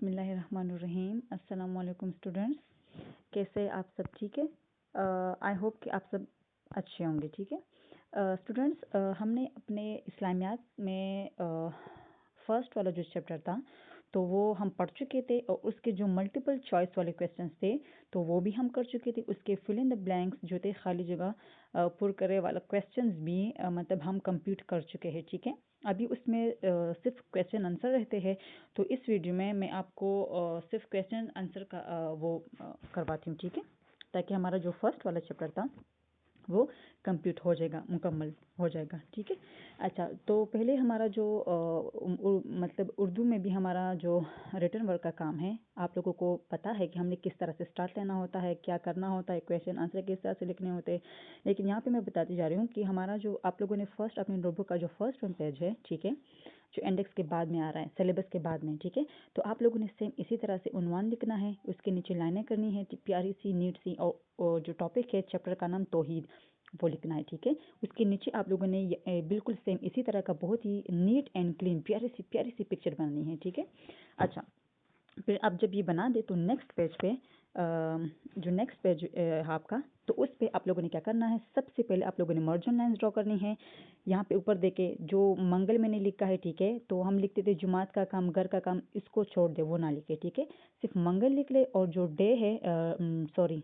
بسم اللہ الرحمن الرحیم. السلام علیکم اسٹوڈنٹس. کیسے آپ سب؟ ٹھیک ہے. آئی ہوپ کہ آپ سب اچھے ہوں گے. ٹھیک ہے اسٹوڈنٹس, ہم نے اپنے اسلامیات میں فرسٹ والا جو چیپٹر تھا تو وہ ہم پڑھ چکے تھے, اور اس کے جو ملٹیپل چوائس والے کویشچنس تھے تو وہ بھی ہم کر چکے تھے. اس کے فل ان دا بلینکس جو تھے, خالی جگہ پر کرے والا کویشچنس بھی مطلب ہم کمپلیٹ کر چکے ہیں. ٹھیک ہے, ابھی اس میں صرف کویشچن آنسر رہتے ہیں. تو اس ویڈیو میں آپ کو صرف کویشچن آنسر کا وہ کرواتی ہوں. ٹھیک ہے, تاکہ ہمارا جو فرسٹ والا چیپٹر تھا وہ کمپلیٹ ہو جائے گا, مکمل ہو جائے گا. ٹھیک ہے. اچھا, تو پہلے ہمارا جو مطلب اردو میں بھی ہمارا جو ریٹن ورک کا کام ہے, آپ لوگوں کو پتہ ہے کہ ہم نے کس طرح سے اسٹارٹ لینا ہوتا ہے, کیا کرنا ہوتا ہے, کویشچن آنسر کس طرح سے لکھنے ہوتے ہیں. لیکن یہاں پہ میں بتاتی جا رہی ہوں کہ ہمارا جو آپ لوگوں نے فرسٹ اپنی نوٹ بک کا جو فرسٹ ون پیج ہے, ٹھیک ہے, جو انڈیکس کے بعد میں آ رہا ہے, سلیبس کے بعد میں, ٹھیک ہے, تو آپ لوگوں نے سیم اسی طرح سے عنوان لکھنا ہے, اس کے نیچے لائنیں کرنی ہے پیاری سی نیٹ سی, اور جو ٹاپک ہے چیپٹر کا نام توحید, وہ لکھنا ہے. ٹھیک ہے, اس کے نیچے آپ لوگوں نے بالکل سیم اسی طرح کا بہت ہی نیٹ اینڈ کلین پیاری سی پکچر بنانی ہے. ٹھیک ہے. اچھا, پھر آپ جب یہ بنا دے تو نیکسٹ پیج پہ جو نیکسٹ پیج ہے آپ کا, تو اس پہ آپ لوگوں نے کیا کرنا ہے, سب سے پہلے آپ لوگوں نے مرجن لائنز ڈرا کرنی ہے. یہاں پہ اوپر دیکھے جو منگل میں نے لکھا ہے, ٹھیک ہے, تو ہم لکھتے تھے جماعت کا کام, گھر کا کام, اس کو چھوڑ دے, وہ نہ لکھے. ٹھیک ہے, صرف منگل لکھ لے, اور جو ڈے ہے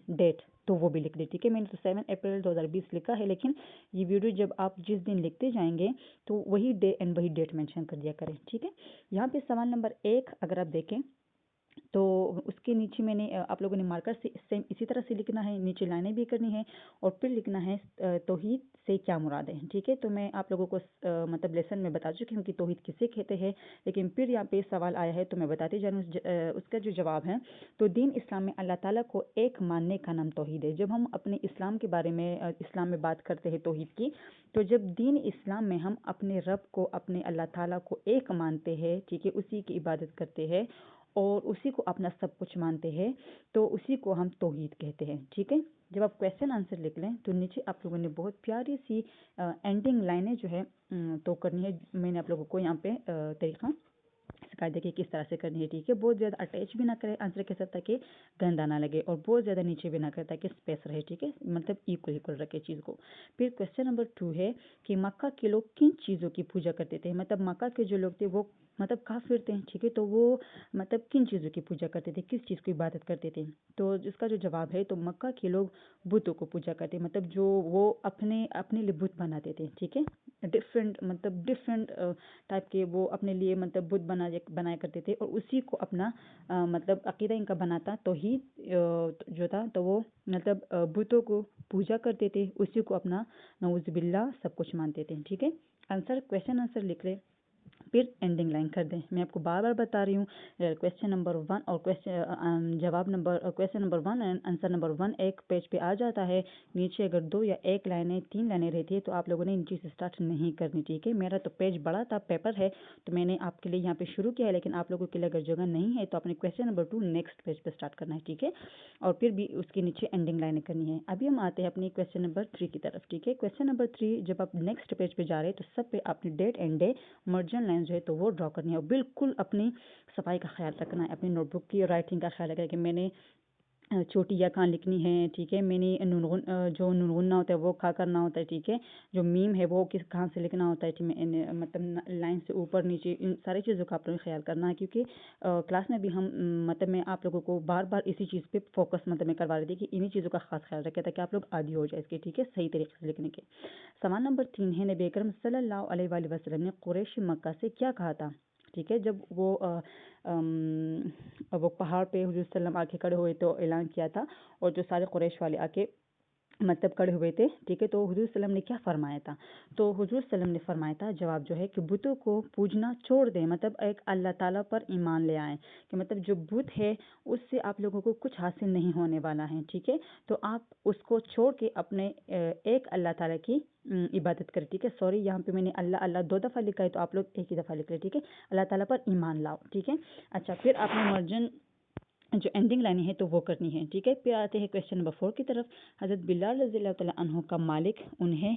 ڈیٹ, تو وہ بھی لکھ دے. ٹھیک ہے, میں نے تو 7 اپریل 2020 لکھا ہے, لیکن یہ ویڈیو جب آپ جس دن لکھتے جائیں گے تو وہی ڈے اینڈ وہی ڈیٹ مینشن کر دیا کریں. ٹھیک ہے. یہاں پہ سوال نمبر 1 اگر آپ دیکھیں تو اس کے نیچے میں نے آپ لوگوں نے مارکر سے سیم اسی طرح سے لکھنا ہے, نیچے لائنیں بھی کرنی ہے, اور پھر لکھنا ہے توحید سے کیا مراد ہے. ٹھیک ہے, تو میں آپ لوگوں کو مطلب لیسن میں بتا چکی ہوں کہ توحید کسے کہتے ہیں, لیکن پھر یہاں پہ سوال آیا ہے تو میں بتاتی جا رہی ہوں. اس کا جو جواب ہے, تو دین اسلام میں اللہ تعالیٰ کو ایک ماننے کا نام توحید ہے. جب ہم اپنے اسلام کے بارے میں اسلام میں بات کرتے ہیں توحید کی, تو جب دین اسلام میں ہم اپنے رب کو, اپنے اللہ تعالیٰ کو ایک مانتے ہیں, ٹھیک ہے, اسی کی عبادت کرتے ہیں اور اسی کو اپنا سب کچھ مانتے ہیں, تو اسی کو ہم توحید کہتے ہیں. ٹھیک ہے. جب آپ کویشچن آنسر لکھ لیں تو نیچے آپ لوگوں نے بہت پیاری سی اینڈنگ لائنیں جو ہے تو کرنی ہے. میں نے آپ لوگوں کو یہاں پہ طریقہ سکھا دیا کہ کس طرح سے کرنی ہے. ٹھیک ہے, بہت زیادہ اٹیچ بھی نہ کرے آنسر کے ساتھ تاکہ گندا نہ لگے, اور بہت زیادہ نیچے بھی نہ کرے تاکہ اسپیس رہے. ٹھیک ہے, مطلب ایکول رکھے چیز کو. پھر کویشچن نمبر 2 ہے کہ مکہ کے لوگ کن چیزوں کی پوجا کرتے تھے, مطلب مکہ کے جو لوگ تھے وہ مطلب کافر تھے. ٹھیک ہے, تو وہ مطلب کن چیزوں کی پوجا کرتے تھے, کس چیز کی عبادت کرتے تھے. تو اس کا جو جواب ہے, تو مکہ کے لوگ بتوں کو پوجا کرتے, مطلب جو وہ اپنے لیے بت بناتے تھے. ٹھیک ہے, ڈفرینٹ ٹائپ کے وہ اپنے لیے مطلب بت بنایا کرتے تھے, اور اسی کو اپنا مطلب عقیدہ ان کا بناتا توحید جو تھا, تو وہ مطلب بتوں کو پوجا کرتے تھے, اسی کو اپنا نعوذ باللہ سب کچھ مانتے تھے. ٹھیک ہے. آنسر کویشچن آنسر لکھ لیں, پھر اینڈنگ لائن کر دیں. میں آپ کو بار بتا رہی ہوں, کویشچن نمبر 1 اور question number 1 and answer number 1 ایک پیج پہ آ جاتا ہے. نیچے اگر 2 یا 1 لائنیں 3 لائنیں رہتی ہے تو آپ لوگوں نے ان چیز سے اسٹارٹ نہیں کرنی. ٹھیک ہے, میرا تو پیج بڑا تھا, پیپر ہے, تو میں نے آپ کے لیے یہاں پہ شروع کیا ہے, لیکن آپ لوگوں کے لیے اگر جگہ نہیں ہے تو اپنے کویشچن نمبر 2 نیکسٹ پیج پہ اسٹارٹ کرنا ہے. ٹھیک ہے, اور پھر بھی اس کے نیچے اینڈنگ لائنیں کرنی ہے. ابھی ہم آتے ہیں اپنی کویشچن نمبر 3 کی طرف. ٹھیک ہے, کویشچن نمبر 3 جب آپ نیکسٹ پیج پہ جا رہے ہیں تو سب پہ اپنی date and day, margin line جو ہے تو وہ ڈرا کرنی ہے, اور بالکل اپنی صفائی کا خیال رکھنا ہے, اپنی نوٹ بک کی رائٹنگ کا خیال رکھنا ہے کہ میں نے چھوٹی یا کہاں لکھنی ہے. ٹھیک ہے, میں نے جو ننغنہ ہوتا ہے وہ کہاں کرنا ہوتا ہے. ٹھیک ہے, جو میم ہے وہ کہاں سے لکھنا ہوتا ہے, مطلب لائن سے اوپر نیچے, ان ساری چیزوں کا آپ لوگوں نے خیال کرنا ہے, کیونکہ کلاس میں بھی ہم مطلب میں آپ لوگوں کو بار بار اسی چیز پہ فوکس مطلب میں کروا رہی تھی کہ انہی چیزوں کا خاص خیال رکھے تاکہ آپ لوگ عادی ہو جائے اس کے. ٹھیک ہے, صحیح طریقے سے لکھنے کے. سوال نمبر 3 ہے, نبی اکرم صلی اللہ علیہ وآلہ وسلم نے قریش مکہ سے کیا کہا تھا. ٹھیک ہے, جب وہ پہاڑ پہ حضور صلی اللہ علیہ وسلم آ کے کھڑے ہوئے تو اعلان کیا تھا, اور جو سارے قریش والے آ کے مطلب کھڑے ہوئے تھے. ٹھیک ہے, تو حضور صلی اللہ علیہ وسلم نے کیا فرمایا تھا, تو حضور صلی اللہ علیہ وسلم نے فرمایا تھا, جواب جو ہے کہ بتوں کو پوجنا چھوڑ دیں, مطلب ایک اللہ تعالیٰ پر ایمان لے آئیں, کہ مطلب جو بت ہے اس سے آپ لوگوں کو کچھ حاصل نہیں ہونے والا ہے. ٹھیک ہے, تو آپ اس کو چھوڑ کے اپنے ایک اللہ تعالیٰ کی عبادت کریں. ٹھیک ہے, سوری یہاں پہ میں نے اللہ 2 دفعہ لکھا ہے, تو آپ لوگ ایک ہی دفعہ لکھ لیں. ٹھیک ہے, اللہ تعالیٰ پر ایمان لاؤ. ٹھیک ہے. اچھا, پھر آپ نے مرجن جو اینڈنگ لائنیں ہے تو وہ کرنی ہے. ٹھیک ہے, پھر آتے ہیں کویشچن نمبر 4 کی طرف. حضرت بلال رضی اللہ تعالیٰ عنہ کا مالک انہیں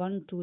1 2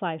5